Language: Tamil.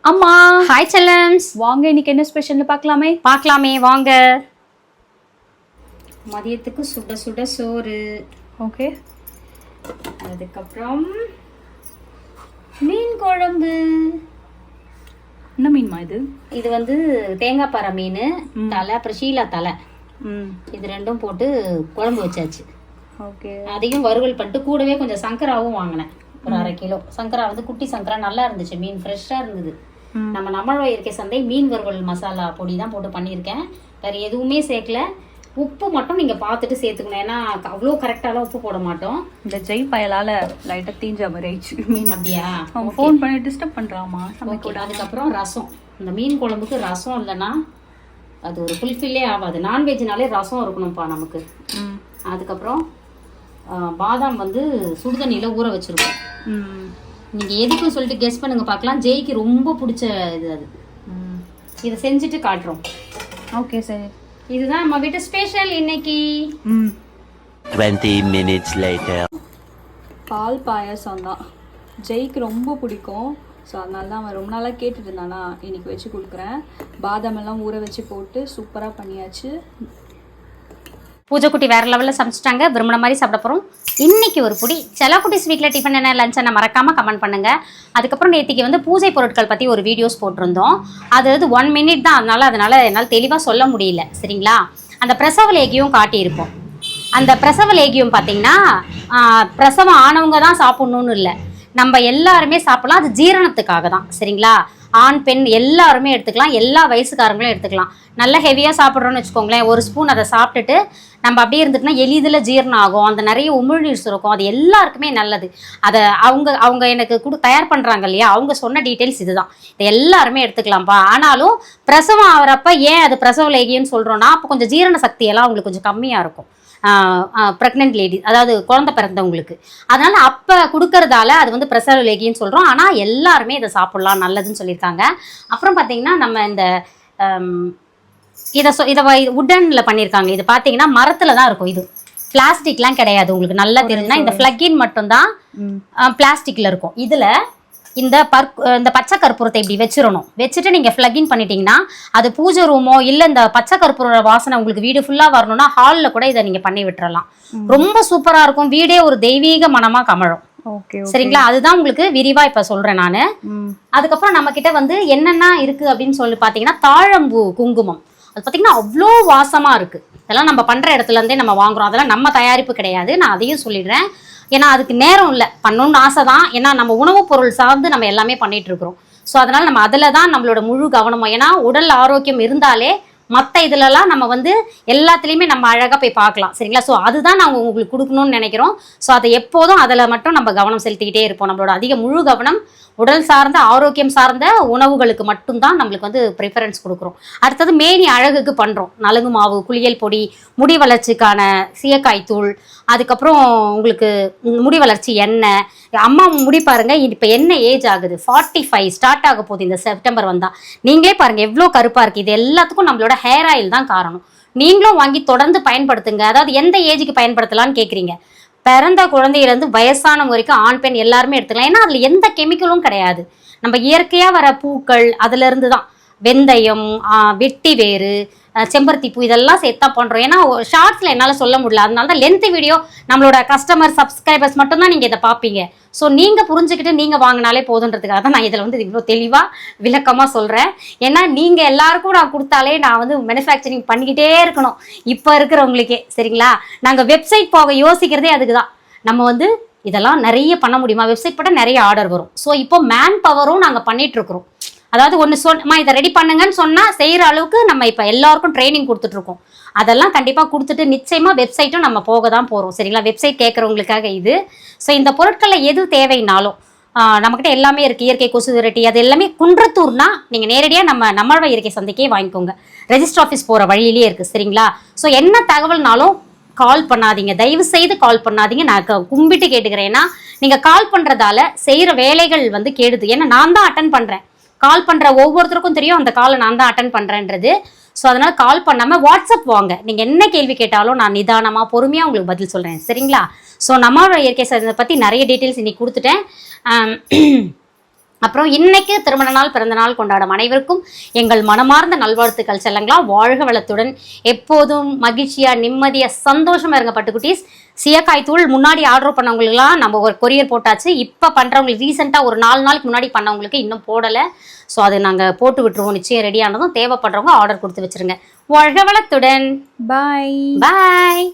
அம்மா ஹாய் செல்லம்ஸ், வாங்க இன்னைக்கு என்ன ஸ்பெஷல்னு பார்க்கலாமே வாங்க. மதியத்துக்கு சுட சுட சோறு. ஓகே. அதுக்கப்புறம் மீன் குழம்பு. என்ன மீன்மா இது? இது வந்து தேங்காய் பாறை மீன் தலை, அப்புறம் ஷீலா தலை, இது ரெண்டும் போட்டு குழம்பு வச்சாச்சு. ஓகே. அதையும் வறுவல் பண்ணிட்டு கூடவே கொஞ்சம் சங்கராவும் வாங்கினேன், ஒரு 1/2 கிலோ சங்கரா. வந்து குட்டி சங்கரா நல்லா இருந்துச்சு, மீன் ஃப்ரெஷ்ஷாக இருந்தது. நம்ம நம்மளோட இயற்கை சந்தை மீன் வறுவல் மசாலா பொடி தான் போட்டு பண்ணியிருக்கேன், வேறு எதுவுமே சேர்க்கல. உப்பு மட்டும் நீங்கள் பார்த்துட்டு சேர்த்துக்கணும், ஏன்னா அவ்வளோ கரெக்டாலாம் உப்பு போட மாட்டோம். இந்த ஜெய் பயலால் லைட்டாக தீஞ்ச மாதிரி ஆயிடுச்சு மீன். அப்படியா? ஃபோன் பண்ணி டிஸ்டர்ப் பண்ணுறாமா சமைக்க. அதுக்கப்புறம் ரசம். இந்த மீன் குழம்புக்கு ரசம் இல்லைன்னா அது ஒரு ஃபுல்ஃபில்லே ஆகாது. நான்வெஜ்னாலே ரசம் இருக்கணும்ப்பா நமக்கு. அதுக்கப்புறம் பாதாம் வந்து சுடுதண்ணியில் ஊற வச்சுருக்கோம். நீங்கள் எதுக்குன்னு சொல்லிட்டு கெஸ் பண்ணுங்க பார்க்கலாம். ஜெய்க்கு ரொம்ப பிடிச்ச இது அது. இதை செஞ்சுட்டு காட்டுறோம். ஓகே சரி. இதுதான் நம்ம வீட்டு ஸ்பெஷல் இன்னைக்கு. 20 minutes later. பால் பாயாசம் தான் ஜெய்க்கு ரொம்ப பிடிக்கும். ஸோ அதனால தான் அவன் ரொம்ப நாளாக கேட்டுட்டு இருந்தானா, இன்னைக்கு வச்சு கொடுக்குறேன். பாதாம் எல்லாம் ஊற வச்சு போட்டு சூப்பராக பண்ணியாச்சு. பூஜை குட்டி வேறு லெவலில் சமைச்சிட்டாங்க, விரும்பின மாதிரி சாப்பிட போகிறோம். இன்றைக்கி ஒரு புடி செல்லக்குட்டிஸ் வீட்டில் டிஃபன் என்ன லஞ்ச் என்ன மறக்காமல் கமெண்ட் பண்ணுங்கள். அதுக்கப்புறம் நேற்றுக்கு வந்து பூஜை பொருட்கள் பற்றி ஒரு வீடியோஸ் போட்டிருந்தோம். அது 1 மினிட் தான், அதனால் என்னால் தெளிவாக சொல்ல முடியல. சரிங்களா? அந்த பிரசவ லேகியம் காட்டியிருப்போம். அந்த பிரசவ லேகியம் பார்த்திங்கன்னா பிரசவம் ஆனவங்க தான் சாப்பிட்ணுன்னு இல்லை, நம்ம எல்லாருமே சாப்பிட்லாம். அது ஜீரணத்துக்காக தான். சரிங்களா? ஆண் பெண் எல்லாருமே எடுத்துக்கலாம், எல்லா வயசுக்காரங்களும் எடுத்துக்கலாம். நல்லா ஹெவியாக சாப்பிட்றோன்னு வச்சுக்கோங்களேன், ஒரு ஸ்பூன் அதை சாப்பிட்டுட்டு நம்ம அப்படியே இருந்துட்டுனா எளிதில் ஜீரணம் ஆகும், அந்த நிறைய உமிழ்நீர் சுரக்கும், அது எல்லாருக்குமே நல்லது. அதை அவங்க எனக்கு தயார் பண்ணுறாங்க இல்லையா, அவங்க சொன்ன டீட்டெயில்ஸ் இதுதான். இதை எல்லாருமே எடுத்துக்கலாம்ப்பா. ஆனாலும் பிரசவம் ஆகிறப்ப ஏன் அது பிரசவ லேகியம்னு சொல்கிறோன்னா, அப்போ கொஞ்சம் ஜீரண சக்தியெல்லாம் அவங்களுக்கு கொஞ்சம் கம்மியாக இருக்கும், ப்ரெக்னென்ட் லேடி, அதாவது குழந்தை பிறந்தவங்களுக்கு. அதனால் அப்போ கொடுக்கறதால அது வந்து பிரசவ லேகின்னு சொல்கிறோம். ஆனால் எல்லாருமே இதை சாப்பிட்லாம், நல்லதுன்னு சொல்லியிருக்காங்க. அப்புறம் பார்த்திங்கன்னா நம்ம இந்த இதை உட்டனில் பண்ணியிருக்காங்க. இது பார்த்தீங்கன்னா மரத்தில் தான் இருக்கும், இது பிளாஸ்டிக்லாம் கிடையாது. உங்களுக்கு நல்லா தெரிஞ்சுன்னா இந்த ஃப்ளக்கின் மட்டும்தான் பிளாஸ்டிக்கில் இருக்கும். இதில் இந்த பச்சை கற்பூரத்தை இப்படி வச்சிடணும். வச்சுட்டு நீங்கள் ஃப்ளக்கின் பண்ணிட்டீங்கன்னா அது பூஜை ரூமோ இல்லை இந்த பச்சை கற்பூர வாசனை உங்களுக்கு வீடு ஃபுல்லாக வரணும்னா ஹாலில் கூட இதை நீங்கள் பண்ணி விட்டுறலாம். ரொம்ப சூப்பராக இருக்கும், வீடே ஒரு தெய்வீக மனமாக கமழும். சரிங்களா? அதுதான் உங்களுக்கு விரிவா இப்ப சொல்றேன் நானு. அதுக்கப்புறம் நம்ம கிட்ட வந்து என்னென்ன இருக்கு அப்படின்னு சொல்லி பாத்தீங்கன்னா, தாழம்பூ குங்குமம். அது பாத்தீங்கன்னா அவ்வளோ வாசமா இருக்கு. இதெல்லாம் நம்ம பண்ற இடத்துல இருந்தே நம்ம வாங்குறோம், அதெல்லாம் நம்ம தயாரிப்பு கிடையாது. நான் அதையும் சொல்லிடுறேன், ஏன்னா அதுக்கு நேரம் இல்லை, பண்ணணும்னு ஆசை தான். ஏன்னா நம்ம உணவுப் பொருள் சார்ந்து நம்ம எல்லாமே பண்ணிட்டு இருக்கிறோம். ஸோ அதனால நம்ம அதில் தான் நம்மளோட முழு கவனமும். ஏன்னா உடல் ஆரோக்கியம் இருந்தாலே மற்ற இதுலலாம் நம்ம வந்து எல்லாத்துலேயுமே நம்ம அழகாக போய் பார்க்கலாம். சரிங்களா? ஸோ அதுதான் நாங்கள் உங்களுக்கு கொடுக்கணும்னு நினைக்கிறோம். ஸோ அதை எப்போதும் அதில் மட்டும் நம்ம கவனம் செலுத்திக்கிட்டே இருப்போம். நம்மளோட அதிக முழு கவனம் உடல் சார்ந்த ஆரோக்கியம் சார்ந்த உணவுகளுக்கு மட்டும்தான் நம்மளுக்கு வந்து ப்ரிஃபரன்ஸ் கொடுக்குறோம். அடுத்தது மேனி அழகுக்கு பண்ணுறோம். நலுங்கு மாவு, குளியல் பொடி, முடி வளர்ச்சிக்கான சீயக்காய் தூள், அதுக்கப்புறம் உங்களுக்கு முடி வளர்ச்சி எண்ணெய். அம்மா முடி பாருங்க, இப்போ என்ன ஏஜ் ஆகுது? 45 ஸ்டார்ட் ஆக போகுது இந்த செப்டம்பர் வந்தால். நீங்களே பாருங்கள் எவ்வளோ கருப்பாக இருக்குது. இது எல்லாத்துக்கும் நம்மளோட ஹேர் ஆயில் தான் காரணம். நீங்களும் வாங்கி தொடர்ந்து பயன்படுத்துங்க. அதாவது எந்த ஏஜுக்கு பயன்படுத்தலான்னு கேட்குறீங்க? பிறந்த குழந்தையிலேருந்து வயசான வரைக்கும் ஆண் பெண் எல்லாருமே எடுத்துக்கலாம். ஏன்னா அதில் எந்த கெமிக்கலும் கிடையாது. நம்ம இயற்கையாக வர பூக்கள் அதுலேருந்து தான். வெந்தயம், வெட்டி வேறு, செம்பருத்தி பூ, இதெல்லாம் சேர்த்தா பண்ணுறோம். ஏன்னா ஷார்ட்ஸில் என்னால் சொல்ல முடியல, அதனால தான் லென்த் வீடியோ. நம்மளோட கஸ்டமர் சப்ஸ்கிரைபர்ஸ் மட்டும்தான் நீங்கள் இதை பார்ப்பீங்க. ஸோ நீங்கள் புரிஞ்சுக்கிட்டு நீங்கள் வாங்கினாலே போதுன்றதுக்காக தான் நான் இதில் வந்து இவ்வளோ தெளிவாக விளக்கமாக சொல்கிறேன். ஏன்னா நீங்கள் எல்லாருக்கும் நான் கொடுத்தாலே நான் வந்து மேனுஃபேக்சரிங் பண்ணிக்கிட்டே இருக்கணும் இப்போ இருக்கிறவங்களுக்கே. சரிங்களா? நாங்கள் வெப்சைட் போக யோசிக்கிறதே அதுக்கு தான். நம்ம வந்து இதெல்லாம் நிறைய பண்ண முடியுமா? வெப்சைட் போட்டால் நிறைய ஆர்டர் வரும். ஸோ இப்போ மேன் பவரும் நாங்கள் பண்ணிகிட்ருக்குறோம். அதாவது ஒன்று சொன்னமா இதை ரெடி பண்ணுங்கன்னு சொன்னால் செய்கிற அளவுக்கு நம்ம இப்போ எல்லாருக்கும் ட்ரைனிங் கொடுத்துட்ருக்கோம். அதெல்லாம் கண்டிப்பாக கொடுத்துட்டு நிச்சயமாக வெப்சைட்டும் நம்ம போக தான் போகிறோம். சரிங்களா? வெப்சைட் கேட்குறவங்களுக்காக இது. ஸோ இந்த பொருட்களில் எது தேவைன்னாலும் நம்மக்கிட்ட எல்லாமே இருக்குது. இயற்கை கொசு விரட்டி அது எல்லாமே குன்றத்தூர்னா நீங்கள் நேரடியாக நம்மளோட இயற்கை சந்தைக்கே வாங்கிக்கோங்க. ரெஜிஸ்டர் ஆஃபீஸ் போகிற வழியிலே இருக்குது. சரிங்களா? ஸோ என்ன தகவல்னாலும் கால் பண்ணாதீங்க, தயவு செய்து கால் பண்ணாதீங்க. நான் கும்பிட்டு கேட்டுக்கிறேன். ஏன்னா நீங்கள் கால் பண்ணுறதால செய்கிற வேலைகள் வந்து கேடுது. ஏன்னா நான் தான் அட்டன் பண்ணுறேன். கால் பண்ணுற ஒவ்வொருத்தருக்கும் தெரியும் அந்த காலை நான் தான் அட்டன் பண்ணுறேன்றது. ஸோ அதனால் கால் பண்ணாமல் வாட்ஸ்அப் வாங்க. நீங்கள் என்ன கேள்வி கேட்டாலும் நான் நிதானமாக பொறுமையாக உங்களுக்கு பதில் சொல்கிறேன். சரிங்களா? ஸோ நம்மளோட இயற்கை சந்தை பற்றி நிறைய டீட்டெயில்ஸ் இன்றைக்கி கொடுத்துட்டேன். அப்புறம் இன்னைக்கு திருமண நாள் பிறந்த நாள் கொண்டாடும் அனைவருக்கும் எங்கள் மனமார்ந்த நல்வாழ்த்துக்கள் செல்லங்களா. வாழ்க வளத்துடன் எப்போதும் மகிழ்ச்சியா நிம்மதியா சந்தோஷமா இருங்க பட்டுக்குட்டீஸ். சீயக்காய் தூள் முன்னாடி ஆர்டர் பண்ணவங்களுக்குலாம் நம்ம ஒரு கொரியர் போட்டாச்சு. இப்போ பண்றவங்களுக்கு ரீசெண்டாக ஒரு 4 நாளுக்கு முன்னாடி பண்ணவங்களுக்கு இன்னும் போடலை. ஸோ அது நாங்கள் போட்டு விட்டுருவோம். நிச்சயம் ரெடியானதும் தேவைப்படுறவங்க ஆர்டர் கொடுத்து வச்சிருங்க. வாழ்க வளத்துடன். பாய் பாய்.